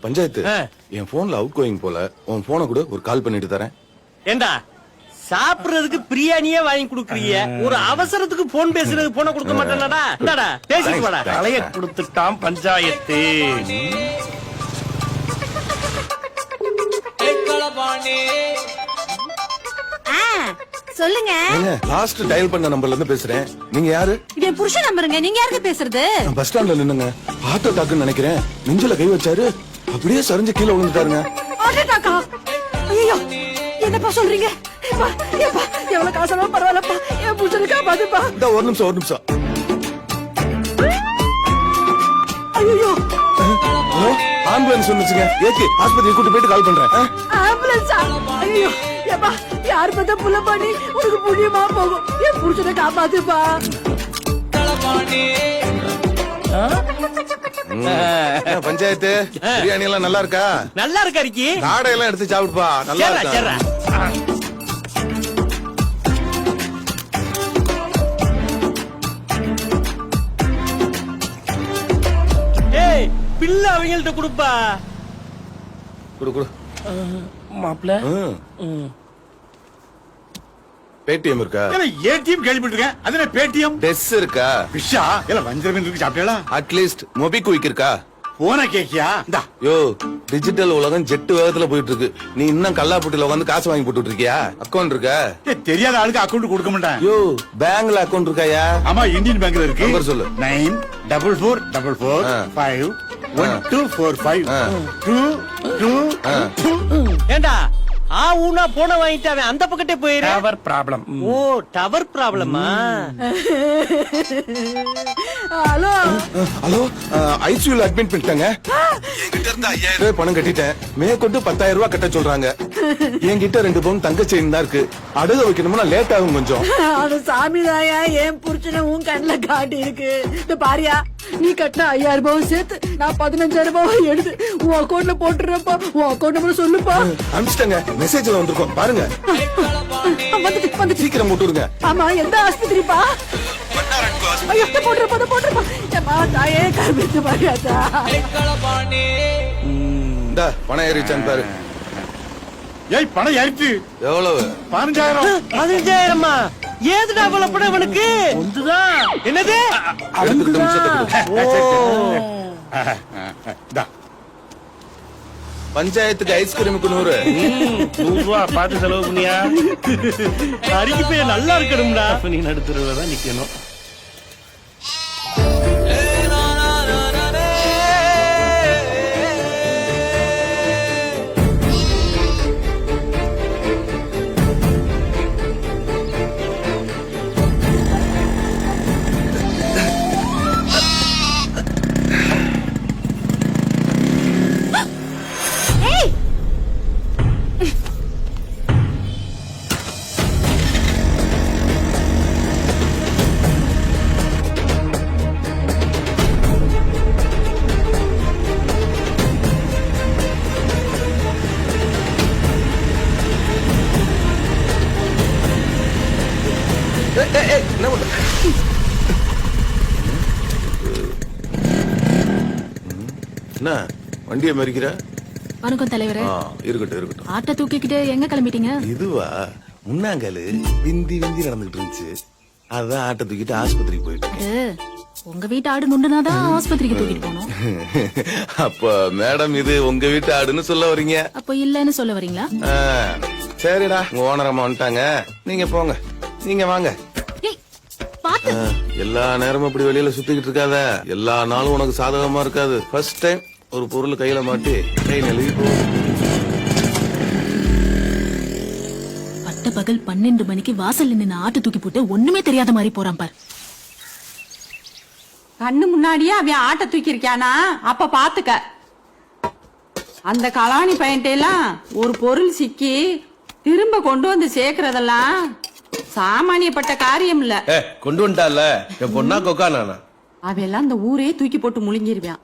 பஞ்சாயத்து என் போன்ல out going போல உன் போனை கூட ஒரு கால் பண்ணிட்டு தரேன். ஏண்டா சாப்பிடுறதுக்கு பிரியாணியே வாங்கி குடுக்குறீங்க, ஒரு அவசரத்துக்கு போன் பேசுறதுக்கு போன கொடுக்க மாட்டேன்டா. இந்தாடா பேசிட்டு வாடா. தலைய கொடுத்துட்டான் பஞ்சாயத்து. சொல்லுங்க. லாஸ்ட் டயல் பண்ண நம்பர்ல இருந்து பேசுறேன். நீங்க யாரு? இது என் புருஷன் நம்பருங்க. நீங்க யாருக்கு பேசுறது? நான் பஸ் ஸ்டாண்ட்ல நின்னுங்க. ஹார்ட் அட்டாக்னு நினைக்கிறேன். நெஞ்சில கை வச்சாரு, அப்படியே சரிஞ்சு கீழே விழுந்துட்டாருங்க. ஹார்ட் அட்டாக்கா? ஐயோ, என்னப்பா சொல்றீங்க? ஏப்பா, ஏப்பா, எவ்வளவு காசாலும் பரவாயில்லப்பா, என் புருஷனை காப்பாத்துப்பா. இந்த ஒரு நிமிஷம். ஐயோ, ஹலோ, ஆம்புலன்ஸ் வந்துச்சுங்க. ஏகே ஆஸ்பத்திரி கூட்டி போயிட்டு கால் பண்றேன். ஆம்புலன்ஸா? ஐயோ, ஏப்பா, யார் பார்த்தா புள்ள பண்ணி உனக்கு புண்ணியமா போகும். என் புருஷனை காப்பாத்துப்பா. பஞ்சாயத்து பிரியாணி எல்லாம் நல்லா இருக்கா? நல்லா இருக்கா ரிக்கி? காடை எல்லாம் எடுத்து சாப்பிடுப்பா, நல்லா இருக்கா? ஏய், பிள்ளை அவங்கள்ட்ட கொடுப்பா. குடு. மாப்பிள்ள பேடிஎம் இருக்கா? ஏடிஎம் கேள்விப்பட்டிருக்கேன். அது பேடிஎம். டெஸ் இருக்கா? விஷா இல்ல வஞ்சரம் இருக்கு. சாப்பிட்டா? அட்லீஸ்ட் மொபிக்விக் இருக்கா? போன கேக்கியா? யோ, டிஜிட்டல் உலகம் ஜெட்டு வேகத்துல போயிட்டு இருக்கு. நீ இன்னும் கல்லாப்பட்டில வந்து காசு வாங்கி போட்டுட்டு இருக்கியா? அக்கௌண்ட் இருக்கா? தெரியாத ஆளுக்கு அக்கௌண்ட் கொடுக்க மாட்டேன். யோ, பேங்க்ல அக்கௌண்ட் இருக்காயா? ஆமா, இந்தியன் பேங்க்ல இருக்கு. நம்பர் சொல்லு. 944451245222. ஏண்டா ஊனா போன வாங்கிட்டு அவன் அந்த பக்கத்தே போயிரு. Tower problem. ஓ, டவர் ப்ராப்ளமா? ஹலோ, ஐசியூல அட்மிட் பண்ணிட்டாங்க. என்கிட்ட இருந்து 5000 ரூபாய் பணம் கட்டிட்டேன். மேற்கொண்டு 10000 ரூபாய் கட்ட சொல்றாங்க. என்கிட்ட 2 பவுன் தங்க செயின் தான் இருக்கு. அடுத வைக்கணும்னா லேட் ஆகும் கொஞ்சம். அது சாமிதாயா என் புருஷனை உன் கண்ணுல காட்டி இருக்கு. இந்த பாரியா, நீ கட்டின 5000 ரூபாய் சேர்த்து நான் 15000 ரூபாய் எடுத்து உன் அக்கௌண்ட்ல போட்டுறப்பா. உன் அக்கௌண்ட் நம்பர் சொல்லுப்பா. அனுப்பிச்சிட்டாங்க, மெசேஜ்ல வந்திருக்கோம் பாருங்க. வந்து சீக்கிரம் போட்டுருங்க. ஆமா, எந்த ஆஸ்பத்திரிப்பா? ஐயோ, போட்டுருப்பா. ஏமா தாயே, கருத்து பாரியாத்தா. இந்த பணம் ஏறிச்சான்னு பாரு. ஏய், பணம் ஏறிச்சு. எவ்வளவு? 15000. 15000மா? ஏதுடா அவ்வளவு பணம் அவனுக்கு? ஒன்றுதான். என்னது? எடுத்துக்கிட்டு நிமிஷத்துக்கு. பஞ்சாயத்துக்கு ஐஸ்கிரீமுக்கு 100. 100 ரூபா பார்த்து செலவு பண்ணியா? அரிக்கு போய் நல்லா இருக்கணும்டா. நீ நடுத்தருல தான் நிக்கணும். என்ன பண்ற? என்ன வண்டியை மறிக்கிற? வணக்கம் தலைவரே. இருக்கட்டும். ஆட்டை தூக்கிக்கிட்டு எங்க கிளம்பிட்டீங்க? இதுவா, முன்னாங்காலு விந்தி நடந்துகிட்டு இருந்துச்சு. அதான் ஆட்டை தூக்கிட்டு ஆஸ்பத்திரிக்கு போயிட்டு. உங்க வீட்டு ஆடு நுண்டுனாதான் ஆஸ்பத்திரிக்கு தூக்கிட்டு போனோம். அப்ப மேடம் இது உங்க வீட்டு ஆடுன்னு சொல்ல வரீங்க? அப்ப இல்லன்னு சொல்ல வரீங்களா? சரிடா, உங்க ஓனர் அம்மா வந்துட்டாங்க. நீங்க போங்க, நீங்க வாங்க. எல்லா நேரமும் அப்படி வெளியில சுத்திக்கிட்டு இருக்காத. எல்லா நாளும் உனக்கு சாதகமா இருக்காது. ஃபர்ஸ்ட் டைம் ஒரு பொருள் கையில மாட்டி கை நழுவி போகும். பட்ட பகல் 12 மணிக்கு வாசல் நின்னு ஆட்டு தூக்கி போட்டு ஒண்ணுமே தெரியாத மாதிரி போறான் பார். கண்ணு முன்னாடியே அவன் ஆட்டை தூக்கி இருக்கானா? அப்ப பாத்துக்க. அந்த கலாணி பையன்ட்டெல்லாம் ஒரு பொருள் சிக்கி திரும்ப கொண்டு வந்து சேர்க்கறதெல்லாம் சாமானியப்பட்ட காரியம் இல்ல. கொண்டு வந்துட்டால பொண்ணா கொக்கா நானா? அவெல்லாம் அந்த ஊரே தூக்கி போட்டு முழுங்கிருவான்.